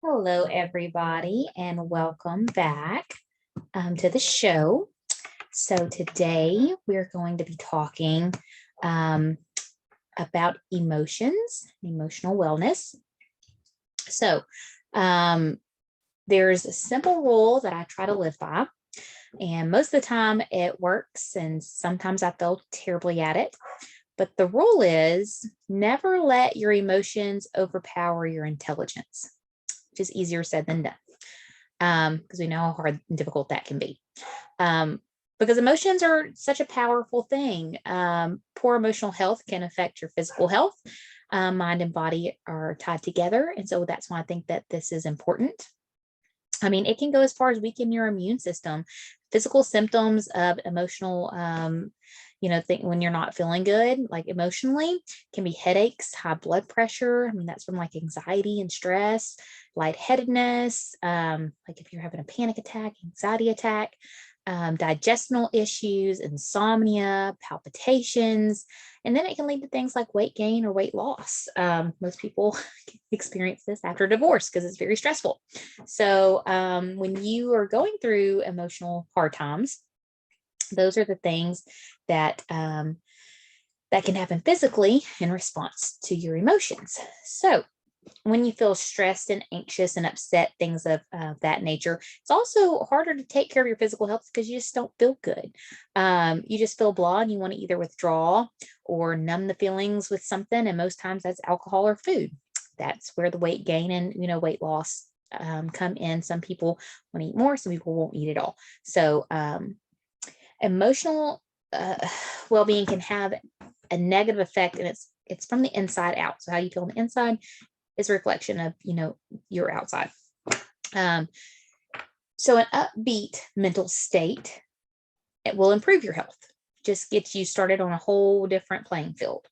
Hello, everybody, and welcome back to the show. So, today we're going to be talking um, about emotions, emotional wellness. So, um, there's a simple rule that I try to live by, and most of the time it works, and sometimes I fail terribly at it. But the rule is never let your emotions overpower your intelligence, which is easier said than done, because we know how hard and difficult that can be. Um, because emotions are such a powerful thing. Poor emotional health can affect your physical health. Mind and body are tied together. And so that's why I think that this is important. I mean, it can go as far as weaken your immune system. Physical symptoms of emotional, when you're not feeling good, like emotionally, can be headaches, high blood pressure. I mean, that's from like anxiety and stress, lightheadedness, like if you're having a panic attack, anxiety attack, digestional issues, insomnia, palpitations, and then it can lead to things like weight gain or weight loss. Most people experience this after divorce because it's very stressful. So when you are going through emotional hard times, those are the things that that can happen physically in response to your emotions. So when you feel stressed and anxious and upset, things of that nature, it's also harder to take care of your physical health because you just don't feel good. You just feel blah and you want to either withdraw or numb the feelings with something. And most times that's alcohol or food. That's where the weight gain and, weight loss come in. Some people want to eat more, some people won't eat at all. So emotional well-being can have a negative effect, and it's from the inside out. So how you feel on the inside is a reflection of your outside. So an upbeat mental state, it will improve your health, just gets you started on a whole different playing field.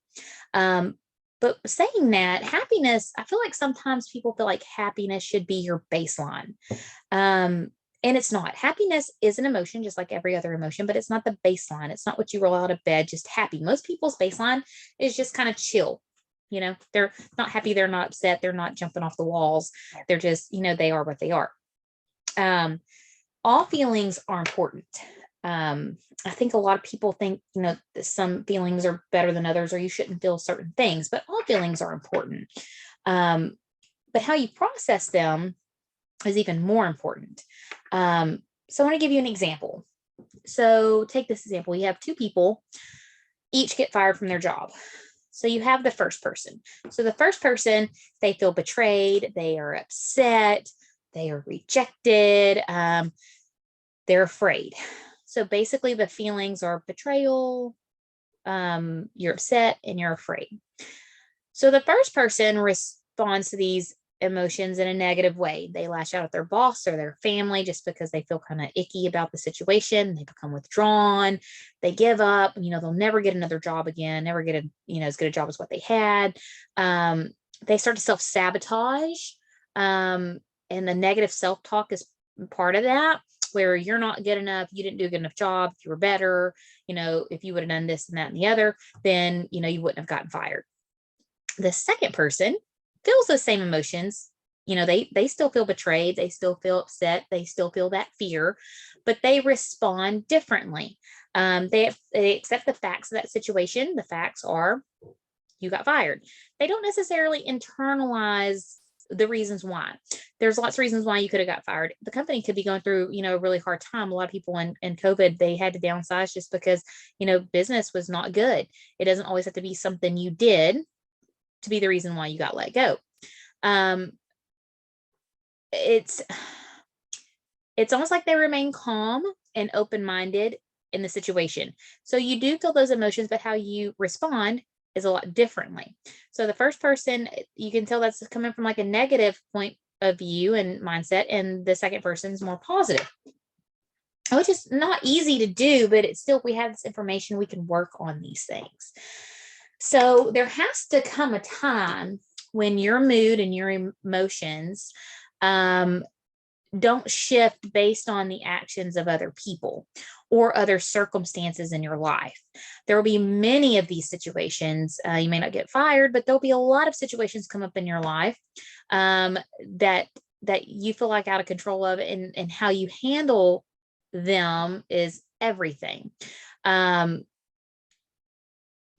But saying that, happiness, I feel like sometimes people feel like happiness should be your baseline. And it's not. Happiness is an emotion, just like every other emotion, but it's not the baseline. It's not what you roll out of bed, just happy. Most people's baseline is just kind of chill. They're not happy. They're not upset. They're not jumping off the walls. They're just, they are what they are. All feelings are important. I think a lot of people think, some feelings are better than others, or you shouldn't feel certain things, but all feelings are important. But how you process them is even more important. So I want to give you an example. So take this example. You have two people, each get fired from their job. So you have the first person. So the first person, they feel betrayed, they are upset, they are rejected, they're afraid. So basically the feelings are betrayal, you're upset, and you're afraid. So the first person responds to these emotions in a negative way. They lash out at their boss or their family just because they feel kind of icky about the situation. They become withdrawn. They give up. They'll never get another job again, never get as good a job as what they had. They start to self-sabotage. And the negative self-talk is part of that, where you're not good enough, you didn't do a good enough job, if you were better, if you would have done this and that and the other, then, you wouldn't have gotten fired. The second person feels those same emotions. They still feel betrayed. They still feel upset. They still feel that fear, but they respond differently. They accept the facts of that situation. The facts are you got fired. They don't necessarily internalize the reasons why. There's lots of reasons why you could have got fired. The company could be going through, a really hard time. A lot of people in COVID, they had to downsize just because, business was not good. It doesn't always have to be something you did to be the reason why you got let go. It's almost like they remain calm and open-minded in the situation. So you do feel those emotions, but how you respond is a lot differently. So the first person, you can tell that's coming from like a negative point of view and mindset, and the second person is more positive, which is not easy to do, but it's still, if we have this information, we can work on these things. So there has to come a time when your mood and your emotions don't shift based on the actions of other people or other circumstances in your life. There will be many of these situations. You may not get fired, but there'll be a lot of situations come up in your life that that you feel like out of control of, and how you handle them is everything.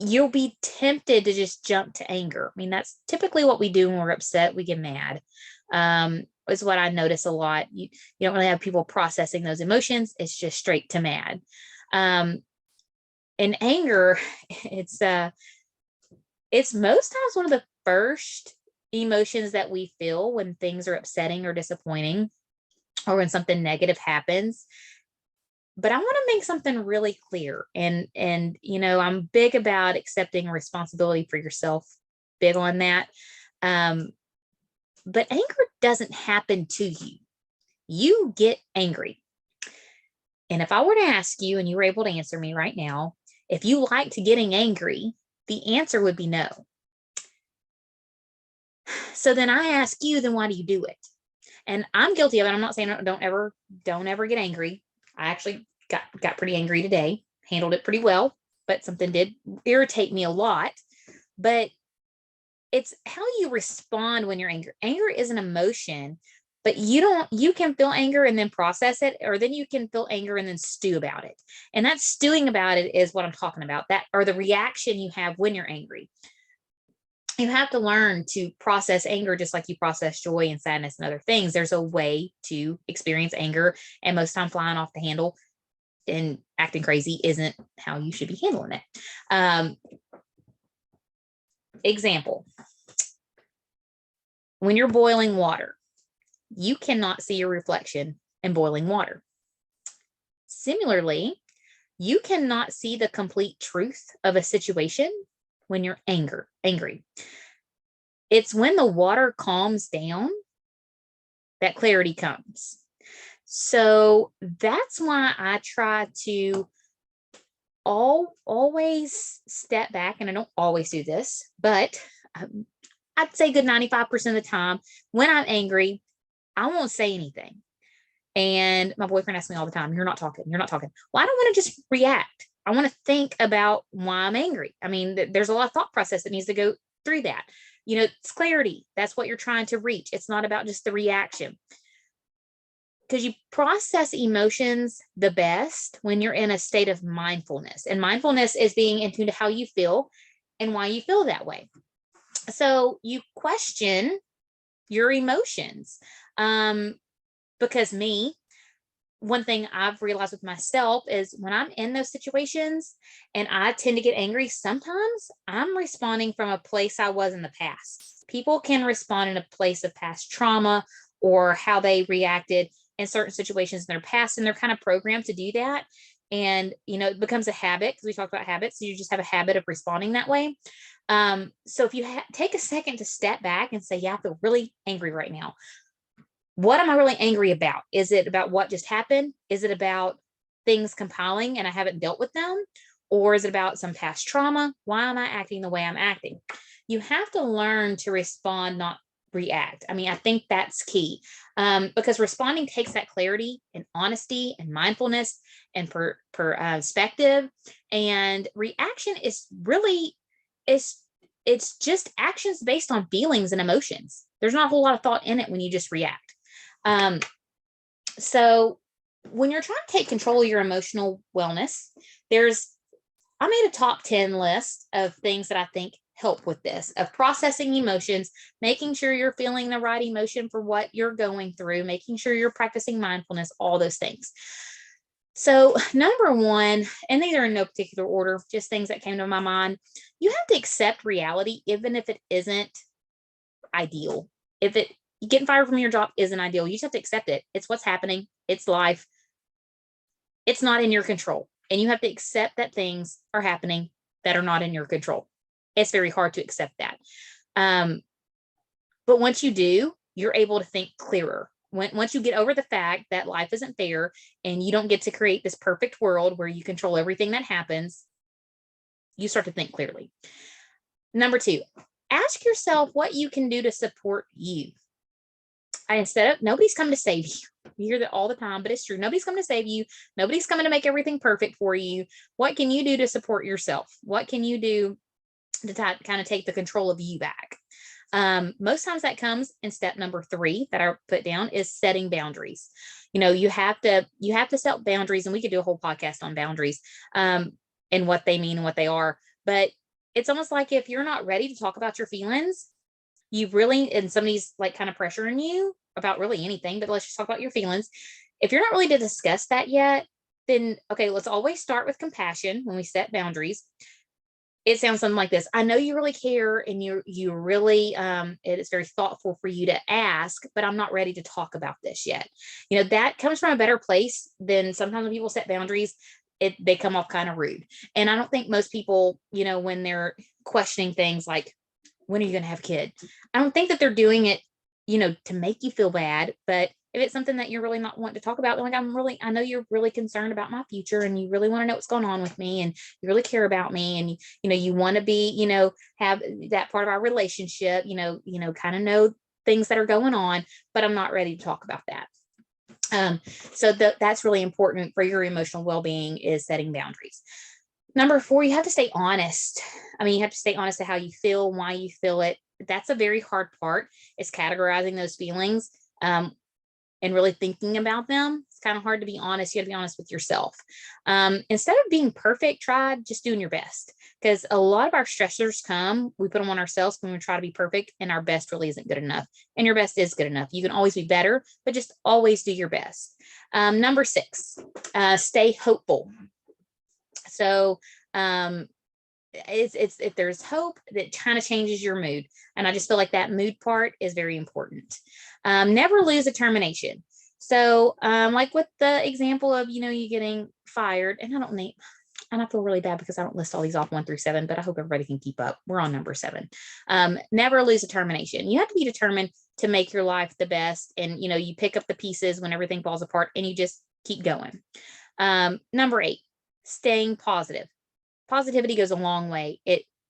You'll be tempted to just jump to anger. I mean, that's typically what we do when we're upset. We get mad. Is what I notice a lot. You don't really have people processing those emotions. It's just straight to mad. And anger, it's most times one of the first emotions that we feel when things are upsetting or disappointing, or when something negative happens. But I want to make something really clear. And I'm big about accepting responsibility for yourself, big on that. But anger doesn't happen to you. You get angry. And if I were to ask you, and you were able to answer me right now, if you liked getting angry, the answer would be no. So then I ask you, then why do you do it? And I'm guilty of it. I'm not saying don't ever get angry. I actually got pretty angry today, handled it pretty well, but something did irritate me a lot. But it's how you respond when you're angry. Anger is an emotion, but you can feel anger and then process it, or then you can feel anger and then stew about it. And that stewing about it is what I'm talking about, that, or the reaction you have when you're angry. You have to learn to process anger just like you process joy and sadness and other things. There's a way to experience anger, and most time flying off the handle and acting crazy isn't how you should be handling it. Example, when you're boiling water, you cannot see your reflection in boiling water. Similarly, you cannot see the complete truth of a situation when you're angry. It's when the water calms down that clarity comes. So that's why I try to always step back, and I don't always do this, but I'd say good 95% of the time when I'm angry, I won't say anything. And my boyfriend asks me all the time, you're not talking. Well, I don't want to just react. I want to think about why I'm angry. I mean, there's a lot of thought process that needs to go through that. It's clarity. That's what you're trying to reach. It's not about just the reaction. Because you process emotions the best when you're in a state of mindfulness. And mindfulness is being in tune to how you feel and why you feel that way. So you question your emotions. Because one thing I've realized with myself is when I'm in those situations and I tend to get angry, sometimes I'm responding from a place I was in the past. People can respond in a place of past trauma or how they reacted in certain situations in their past, and they're kind of programmed to do that. And, it becomes a habit, because we talked about habits. So you just have a habit of responding that way. So if you take a second to step back and say, yeah, I feel really angry right now. What am I really angry about? Is it about what just happened? Is it about things compiling and I haven't dealt with them? Or is it about some past trauma? Why am I acting the way I'm acting? You have to learn to respond, not react. I mean, I think that's key, because responding takes that clarity and honesty and mindfulness and perspective. And reaction is really, it's just actions based on feelings and emotions. There's not a whole lot of thought in it when you just react. So when you're trying to take control of your emotional wellness, I made a top 10 list of things that I think help with this, of processing emotions, making sure you're feeling the right emotion for what you're going through, making sure you're practicing mindfulness, all those things. So number one, and these are in no particular order, just things that came to my mind. You have to accept reality, even if it isn't ideal. If getting fired from your job isn't ideal, you just have to accept it. It's what's happening. It's life. It's not in your control. And you have to accept that things are happening that are not in your control. It's very hard to accept that. But once you do, you're able to think clearer. Once you get over the fact that life isn't fair and you don't get to create this perfect world where you control everything that happens, you start to think clearly. Number two, ask yourself what you can do to support you. Nobody's coming to save you. You hear that all the time, but it's true. Nobody's coming to save you. Nobody's coming to make everything perfect for you. What can you do to support yourself? What can you do to kind of take the control of you back? Most times that comes in step number 3 that I put down is setting boundaries. You have to set boundaries, and we could do a whole podcast on boundaries, and what they mean and what they are. But it's almost like if you're not ready to talk about your feelings, and somebody's like kind of pressuring you about really anything, but let's just talk about your feelings. If you're not ready to discuss that yet, then okay, let's always start with compassion when we set boundaries. It sounds something like this. I know you really care, and you really it is very thoughtful for you to ask, but I'm not ready to talk about this yet. That comes from a better place than sometimes when people set boundaries. They come off kind of rude. And I don't think most people, when they're questioning things like, when are you going to have a kid? I don't think that they're doing it, to make you feel bad. But if it's something that you're really not wanting to talk about, like, I know you're really concerned about my future, and you really want to know what's going on with me, and you really care about me, and you want to be, have that part of our relationship, kind of know things that are going on, but I'm not ready to talk about that. So that's really important for your emotional well-being, is setting boundaries. Number 4, you have to stay honest. You have to stay honest to how you feel, why you feel it. That's a very hard part, is categorizing those feelings, and really thinking about them. It's kind of hard to be honest. You got to be honest with yourself. Instead of being perfect, try just doing your best, because a lot of our stressors we put them on ourselves when we try to be perfect, and our best really isn't good enough. And your best is good enough. You can always be better, but just always do your best. Number 6, stay hopeful. So, it's if there's hope, that kind of changes your mood. And I just feel like that mood part is very important. Never lose determination. So, like with the example of, you getting fired, and I feel really bad because I don't list all these off 1 through 7, but I hope everybody can keep up. We're on number 7. Never lose determination. You have to be determined to make your life the best. And, you pick up the pieces when everything falls apart, and you just keep going. Number 8, staying positive. Positivity goes a long way.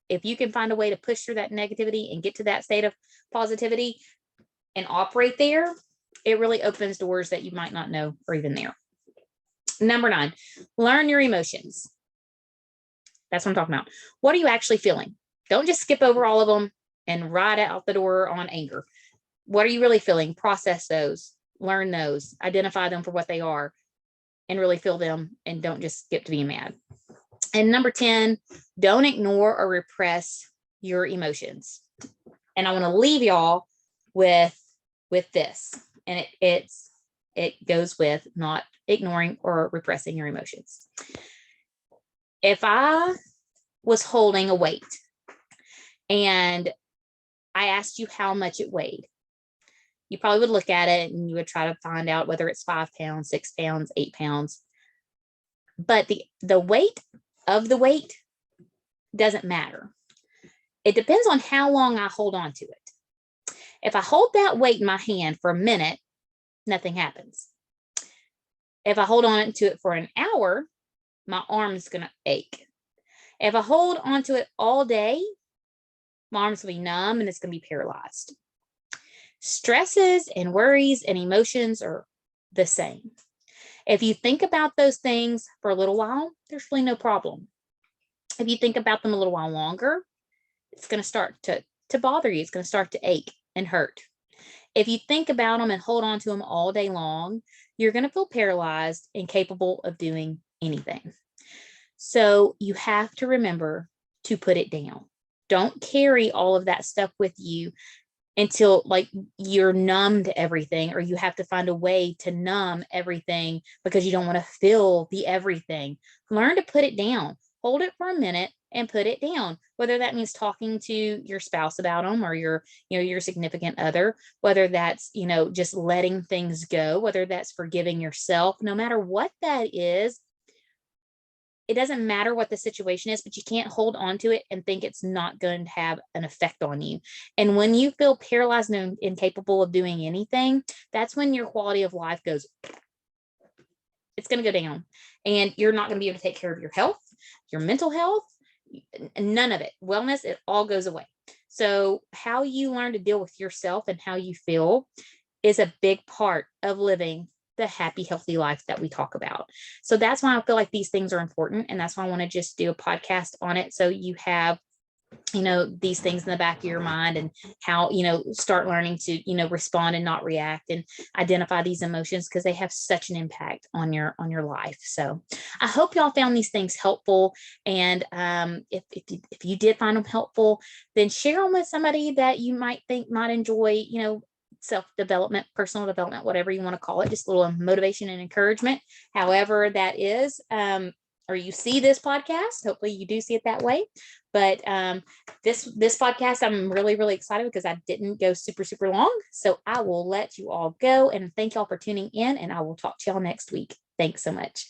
If you can find a way to push through that negativity and get to that state of positivity and operate there, it really opens doors that you might not know are even there. Number 9, learn your emotions. That's what I'm talking about. What are you actually feeling? Don't just skip over all of them and ride out the door on anger. What are you really feeling? Process those, learn those, identify them for what they are, and really feel them, and don't just skip to being mad. And number 10, don't ignore or repress your emotions. And I want to leave y'all with this. And it goes with not ignoring or repressing your emotions. If I was holding a weight and I asked you how much it weighed, you probably would look at it and you would try to find out whether it's 5 pounds, 6 pounds, 8 pounds. But the weight of the weight doesn't matter. It depends on how long I hold on to it. If I hold that weight in my hand for a minute, nothing happens. If I hold on to it for an hour, my arm is going to ache. If I hold on to it all day, my arms will be numb and it's going to be paralyzed. Stresses and worries and emotions are the same. If you think about those things for a little while, there's really no problem. If you think about them a little while longer, it's going to start to bother you. It's going to start to ache and hurt. If you think about them and hold on to them all day long, you're going to feel paralyzed, incapable of doing anything. So you have to remember to put it down. Don't carry all of that stuff with you until like you're numb to everything, or you have to find a way to numb everything because you don't want to feel the everything. Learn to put it down. Hold it for a minute and put it down, whether that means talking to your spouse about them, or your significant other, whether that's, just letting things go, whether that's forgiving yourself. No matter what that is, it doesn't matter what the situation is, but you can't hold on to it and think it's not going to have an effect on you. And when you feel paralyzed and incapable of doing anything, that's when your quality of life goes, it's going to go down, and you're not going to be able to take care of your health, your mental health, none of it. Wellness, it all goes away. So how you learn to deal with yourself and how you feel is a big part of living the happy, healthy life that we talk about. So that's why I feel like these things are important. And that's why I want to just do a podcast on it. So you have these things in the back of your mind, and how, start learning to, respond and not react, and identify these emotions, because they have such an impact on your life. So I hope y'all found these things helpful. And if you did find them helpful, then share them with somebody that you might think might enjoy, self-development, personal development, whatever you want to call it, just a little motivation and encouragement, however that is. Or you see this podcast, hopefully you do see it that way. But this podcast, I'm really, really excited because I didn't go super, super long. So I will let you all go, and thank y'all for tuning in, and I will talk to y'all next week. Thanks so much.